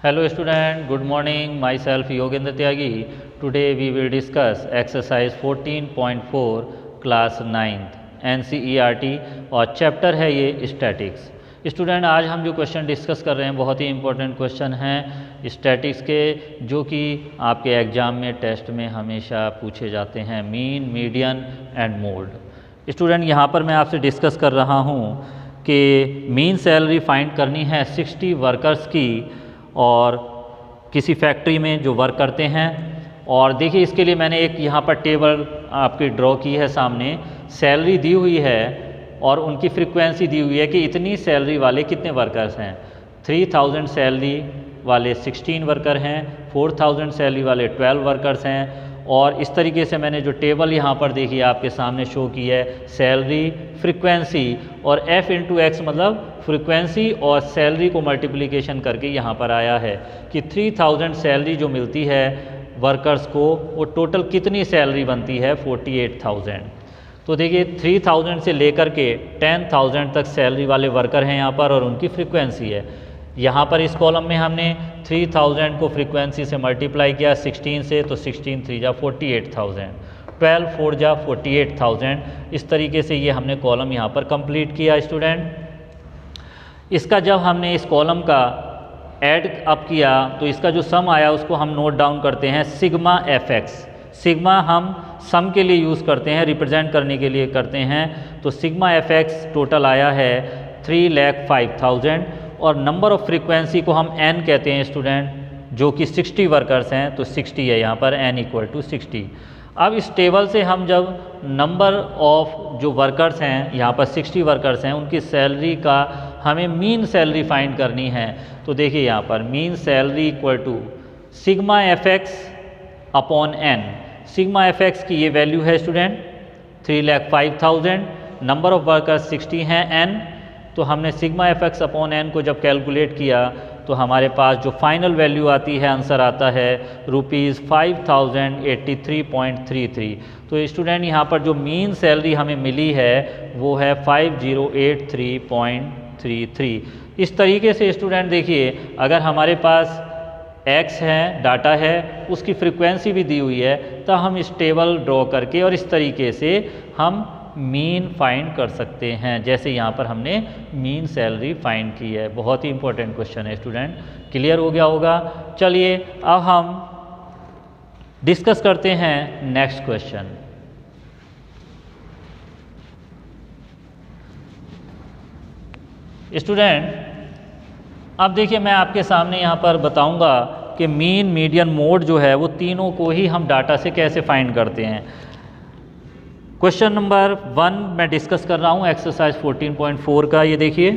Hello student, good morning. Myself Yogendra Tyagi. Today we will discuss exercise 14.4 class 9th NCERT और chapter है ये statics. Student आज हम जो क्वेश्चन डिस्कस कर रहे हैं बहुत ही इंपॉर्टेंट क्वेश्चन हैं स्टैटिक्स के, जो कि आपके एग्ज़ाम में टेस्ट में हमेशा पूछे जाते हैं, mean, median and mode. Student यहाँ पर मैं आपसे डिस्कस कर रहा हूँ कि मीन सैलरी फाइंड करनी है 60 वर्कर्स की और किसी फैक्ट्री में जो वर्क करते हैं। और देखिए इसके लिए मैंने एक यहाँ पर टेबल आपकी ड्रॉ की है, सामने सैलरी दी हुई है और उनकी फ्रीक्वेंसी दी हुई है कि इतनी सैलरी वाले कितने वर्कर्स हैं। 3000 सैलरी वाले 16 वर्कर हैं, 4000 सैलरी वाले 12 वर्कर्स हैं। और इस तरीके से मैंने जो टेबल यहाँ पर देखिए आपके सामने शो की है, सैलरी, फ्रीक्वेंसी और F इंटू एक्स मतलब फ्रीक्वेंसी और सैलरी को मल्टीप्लिकेशन करके यहाँ पर आया है कि 3000 सैलरी जो मिलती है वर्कर्स को, वो टोटल कितनी सैलरी बनती है 48,000। तो देखिए 3000 से लेकर के 10,000 तक सैलरी वाले वर्कर हैं यहाँ पर और उनकी फ्रीक्वेंसी है। यहाँ पर इस कॉलम में हमने 3000 को फ्रीक्वेंसी से मल्टीप्लाई किया 16 से, तो 16 3 जा 48,000, 12 4 जा 48,000। इस तरीके से ये हमने कॉलम यहाँ पर कंप्लीट किया। स्टूडेंट इसका जब हमने इस कॉलम का ऐड अप किया तो इसका जो सम आया उसको हम नोट डाउन करते हैं सिग्मा FX। सिग्मा हम सम के लिए यूज़ करते हैं, रिप्रेजेंट करने के लिए करते हैं। तो सिग्मा FX टोटल आया है 3,05,000 और नंबर ऑफ़ फ्रीक्वेंसी को हम n कहते हैं स्टूडेंट, जो कि 60 वर्कर्स हैं, तो 60 है यहाँ पर, n = 60। अब इस टेबल से हम जब नंबर ऑफ जो वर्कर्स हैं यहाँ पर 60 वर्कर्स हैं, उनकी सैलरी का हमें मीन सैलरी फाइंड करनी है। तो देखिए यहाँ पर mean salary = sigma FX upon n। Sigma FX की ये वैल्यू है स्टूडेंट 3,05,000, नंबर ऑफ़ वर्कर्स 60 हैं n। तो हमने सिग्मा FX अपॉन n को जब कैलकुलेट किया तो हमारे पास जो फाइनल वैल्यू आती है, आंसर आता है ₹5083.33। तो स्टूडेंट यहाँ पर जो मीन सैलरी हमें मिली है वो है 5083.33। इस तरीके से स्टूडेंट देखिए अगर हमारे पास x है, डाटा है, उसकी फ्रीक्वेंसी भी दी हुई है, तो हम इस टेबल ड्रॉ करके और इस तरीके से हम मीन फाइंड कर सकते हैं, जैसे यहाँ पर हमने मीन सैलरी फाइंड की है। बहुत ही इंपॉर्टेंट क्वेश्चन है स्टूडेंट, क्लियर हो गया होगा। चलिए अब हम डिस्कस करते हैं नेक्स्ट क्वेश्चन। स्टूडेंट अब देखिए मैं आपके सामने यहाँ पर बताऊँगा कि मीन, मीडियन, मोड जो है वो तीनों को ही हम डाटा से कैसे फाइंड करते हैं। क्वेश्चन नंबर 1 मैं डिस्कस कर रहा हूँ एक्सरसाइज 14.4 का। ये देखिए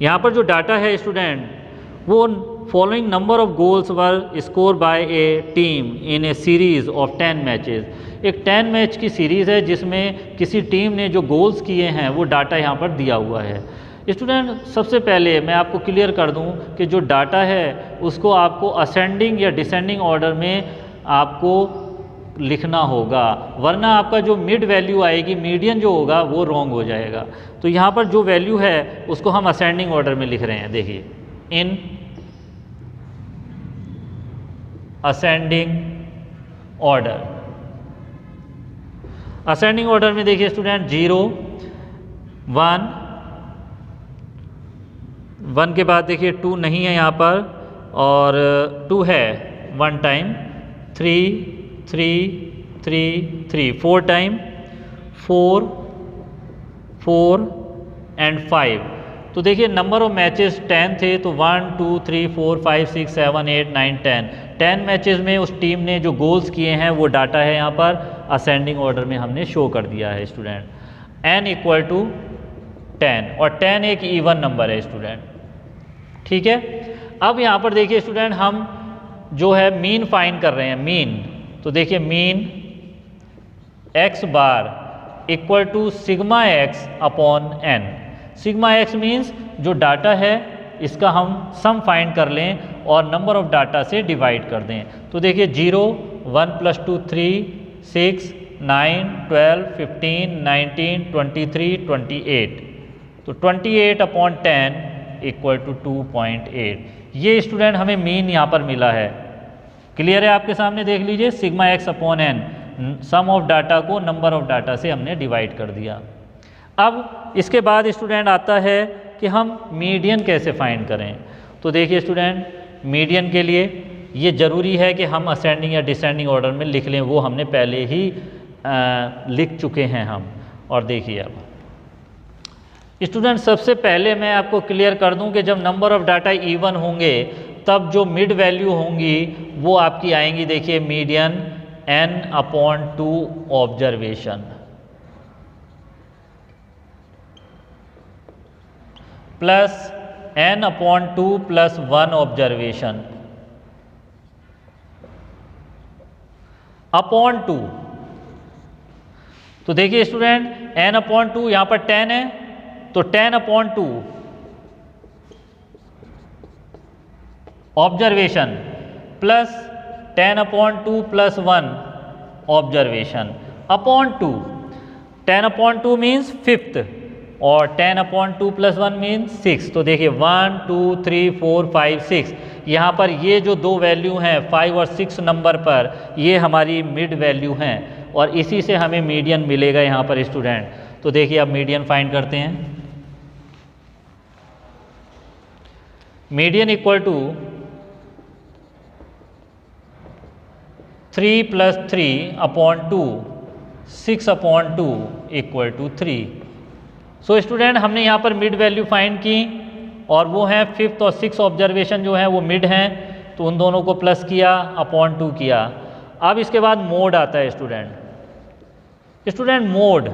यहाँ पर जो डाटा है स्टूडेंट, वो following number of goals were score bye A team in A series of 10 matches. एक 10 मैच की सीरीज़ है जिसमें किसी टीम ने जो गोल्स किए हैं वो डाटा यहाँ पर दिया हुआ है। स्टूडेंट सबसे पहले मैं आपको क्लियर कर दूँ कि जो डाटा है उसको आपको असेंडिंग या डिसेंडिंग ऑर्डर में आपको लिखना होगा, वरना आपका जो मिड वैल्यू आएगी, मीडियन जो होगा वो रॉन्ग हो जाएगा। तो यहाँ पर जो वैल्यू है उसको हम असेंडिंग ऑर्डर में लिख रहे हैं। देखिए in ascending order. Ascending order में देखिए स्टूडेंट 0 1 1 के बाद देखिए 2 नहीं है यहाँ पर और 2 है 1 टाइम, 3 3 3 3 4 टाइम, 4 4 एंड 5। तो देखिए नंबर ऑफ मैचेस 10 थे, तो 1 2 3 4 5 6 7 8 9 10 मैचेस में उस टीम ने जो गोल्स किए हैं वो डाटा है यहाँ पर असेंडिंग ऑर्डर में हमने शो कर दिया है स्टूडेंट। n = 10 और 10 एक इवन नंबर है स्टूडेंट, ठीक है। अब यहाँ पर देखिए स्टूडेंट हम जो है मीन फाइंड कर रहे हैं, मीन। तो देखिए मीन x बार = sigma x upon n। Sigma x means जो डाटा है इसका हम सम फाइंड कर लें और नंबर ऑफ डाटा से डिवाइड कर दें। तो देखिए 0 1 + 2 3 6 9 12 15 19 23 28। तो 28 अपॉन 10 इक्वल टू 2.8। ये स्टूडेंट हमें मीन यहाँ पर मिला है। क्लियर है आपके सामने, देख लीजिए sigma x upon n, sum of data को नंबर ऑफ डाटा से हमने डिवाइड कर दिया। अब इसके बाद स्टूडेंट आता है कि हम मीडियन कैसे फाइंड करें। तो देखिए स्टूडेंट, मीडियन के लिए ये ज़रूरी है कि हम असेंडिंग या डिसेंडिंग ऑर्डर में लिख लें, वो हमने पहले ही लिख चुके हैं हम। और देखिए अब स्टूडेंट, सबसे पहले मैं आपको क्लियर कर दूं कि जब नंबर ऑफ डाटा इवन होंगे तब जो मिड वैल्यू होंगी वो आपकी आएंगी, देखिए median n/2 observation plus n/2 plus 1 observation upon 2। तो देखिए स्टूडेंट, n/2 यहाँ पर 10 है, तो 10/2 observation plus 10/2 plus 1 observation upon 2। 10/2 means 5th और 10/2 प्लस 1 मीन्स 6। तो देखिए 1 2 3 4 5 6, यहाँ पर ये जो दो वैल्यू हैं 5 और 6 नंबर पर, ये हमारी मिड वैल्यू हैं और इसी से हमें मीडियन मिलेगा यहाँ पर स्टूडेंट। तो देखिए अब मीडियन फाइंड करते हैं। Median equal to 3 plus 3/2 6/2 equal to 3। So student, हमने यहाँ पर मिड वैल्यू फाइंड की और वो हैं 5th और 6th ऑब्जर्वेशन जो है वो मिड हैं, तो उन दोनों को प्लस किया अपॉन 2 किया। अब इसके बाद मोड आता है स्टूडेंट मोड,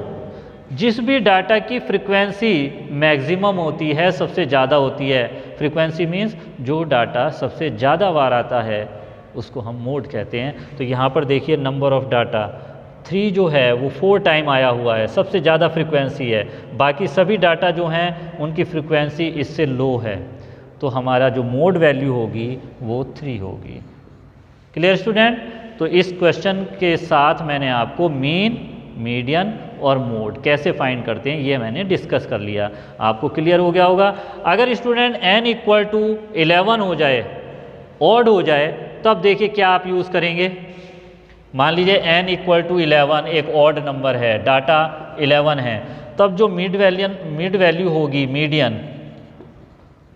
जिस भी डाटा की फ्रीक्वेंसी मैक्सिमम होती है, सबसे ज़्यादा होती है, फ्रीक्वेंसी मीन्स जो डाटा सबसे ज़्यादा बार आता है उसको हम मोड कहते हैं। तो यहाँ पर देखिए नंबर ऑफ डाटा 3 जो है वो 4 टाइम आया हुआ है, सबसे ज़्यादा फ्रीक्वेंसी है। बाकी सभी डाटा जो हैं उनकी फ्रीक्वेंसी इससे लो है, तो हमारा जो मोड वैल्यू होगी वो 3 होगी। Clear student? तो इस क्वेश्चन के साथ मैंने आपको मीन, मीडियन और मोड कैसे फाइंड करते हैं ये मैंने डिस्कस कर लिया। आपको क्लियर हो गया होगा। अगर स्टूडेंट n इक्वल टू 11 हो जाए, ऑड हो जाए, तब देखिए क्या आप यूज़ करेंगे। मान लीजिए n इक्वल टू 11 एक ऑड नंबर है, डाटा 11 है, तब जो मिड वैल्यू होगी मीडियन,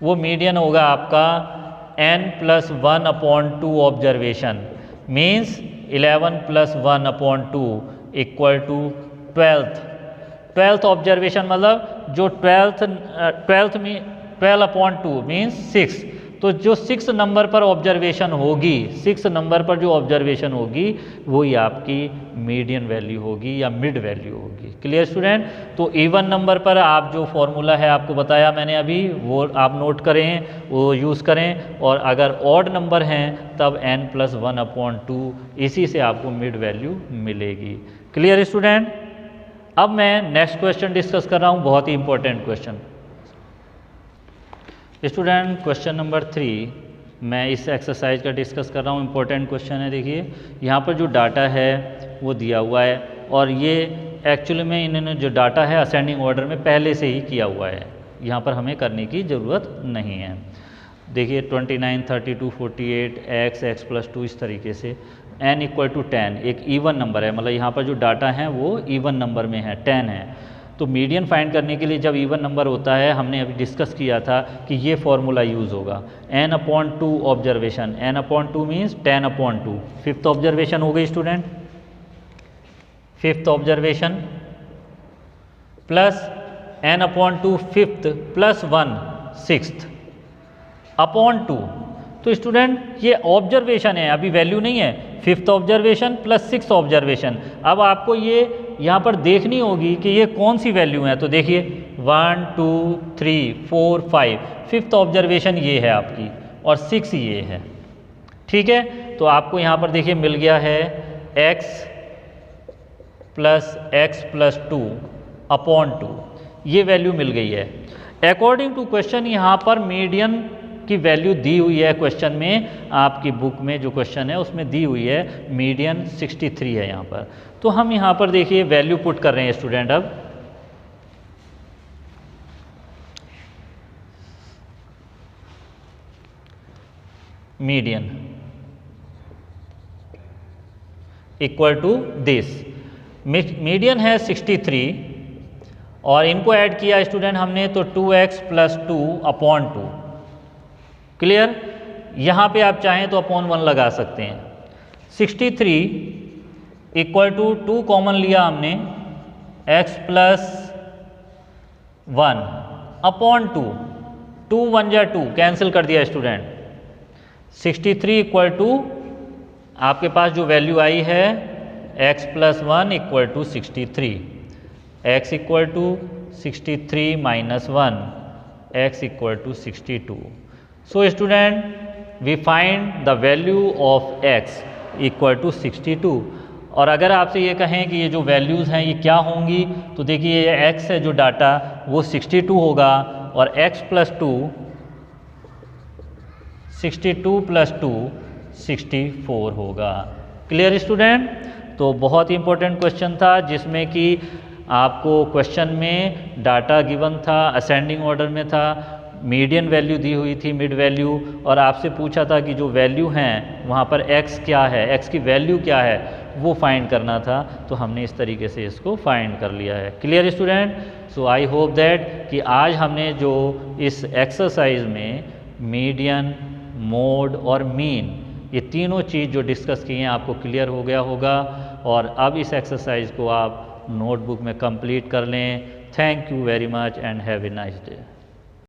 वो मीडियन होगा आपका n plus 1/2 observation, means 11 plus 1/2 equal to 12th observation, मतलब जो 12th में 12/2 मीन्स 6। तो जो 6 नंबर पर ऑब्जर्वेशन होगी, 6 नंबर पर जो ऑब्जर्वेशन होगी वही आपकी मीडियन वैल्यू होगी या मिड वैल्यू होगी। Clear student? तो इवन नंबर पर आप जो फॉर्मूला है आपको बताया मैंने अभी, वो आप नोट करें, वो यूज़ करें। और अगर ऑड नंबर हैं तब n प्लस 1/2, इसी से आपको मिड वैल्यू मिलेगी। Clear student? अब मैं नेक्स्ट क्वेश्चन डिस्कस कर रहा हूँ, बहुत ही important question. Student question number 3 मैं इस एक्सरसाइज का डिस्कस कर रहा हूँ, इंपॉर्टेंट क्वेश्चन है। देखिए यहाँ पर जो डाटा है वो दिया हुआ है और ये एक्चुअली में इन्होंने जो डाटा है असेंडिंग ऑर्डर में पहले से ही किया हुआ है, यहाँ पर हमें करने की ज़रूरत नहीं है। देखिए 29 32 48 x प्लस 2, इस तरीके से n इक्वल टू 10 एक इवन नंबर है, मतलब यहाँ पर जो डाटा हैं वो इवन नंबर में है, 10 है। तो मीडियन फाइंड करने के लिए जब इवन नंबर होता है, हमने अभी डिस्कस किया था कि ये फॉर्मूला यूज़ होगा, n/2 observation, n/2 means 10/2। 5th observation हो गई student, 5th observation plus n/2 5th plus 1 6th upon 2। तो स्टूडेंट ये ऑब्जर्वेशन है, अभी वैल्यू नहीं है। 5th observation plus 6th observation, अब आपको ये यहाँ पर देखनी होगी कि ये कौन सी वैल्यू है। तो देखिए 1 2 3 4 5, 5th ऑब्जर्वेशन ये है आपकी और 6 ये है। ठीक है, तो आपको यहाँ पर देखिए मिल गया है x प्लस 2 अपॉन 2, ये वैल्यू मिल गई है। अकॉर्डिंग टू क्वेश्चन यहाँ पर मीडियन की वैल्यू दी हुई है क्वेश्चन में, आपकी बुक में जो क्वेश्चन है उसमें दी हुई है मीडियन 63 है यहाँ पर। तो हम यहाँ पर देखिए वैल्यू पुट कर रहे हैं स्टूडेंट। अब median equal to this. Median है 63 और इनको ऐड किया स्टूडेंट हमने तो 2x + 2/2। क्लियर? यहाँ पे आप चाहें तो /1 लगा सकते हैं। 63 इक्वल टू 2 कॉमन लिया हमने, x + 1/2, 2 1 जा 2 कैंसिल कर दिया स्टूडेंट। 63 इक्वल टू आपके पास जो वैल्यू आई है x + 1 equal to 63, x equal to 63 - 1, x equal to 62। So student we find the value of x equal to 62। और अगर आपसे ये कहें कि ये जो वैल्यूज़ हैं ये क्या होंगी, तो देखिए ये x है जो डाटा वो 62 होगा और x + 2 62 + 2 64 होगा। Clear student? तो बहुत ही इंपॉर्टेंट क्वेश्चन था जिसमें कि आपको क्वेश्चन में डाटा गिवन था, असेंडिंग ऑर्डर में था, मीडियन वैल्यू दी हुई थी, मिड वैल्यू, और आपसे पूछा था कि जो वैल्यू हैं वहाँ पर x क्या है, x की वैल्यू क्या है वो फाइंड करना था। तो हमने इस तरीके से इसको फाइंड कर लिया है। Clear student? So I hope that कि आज हमने जो इस एक्सरसाइज में मीडियन, मोड और मीन ये तीनों चीज़ जो डिस्कस की हैं आपको क्लियर हो गया होगा। और अब इस एक्सरसाइज को आप नोटबुक में कंप्लीट कर लें। Thank you very much and have a nice day.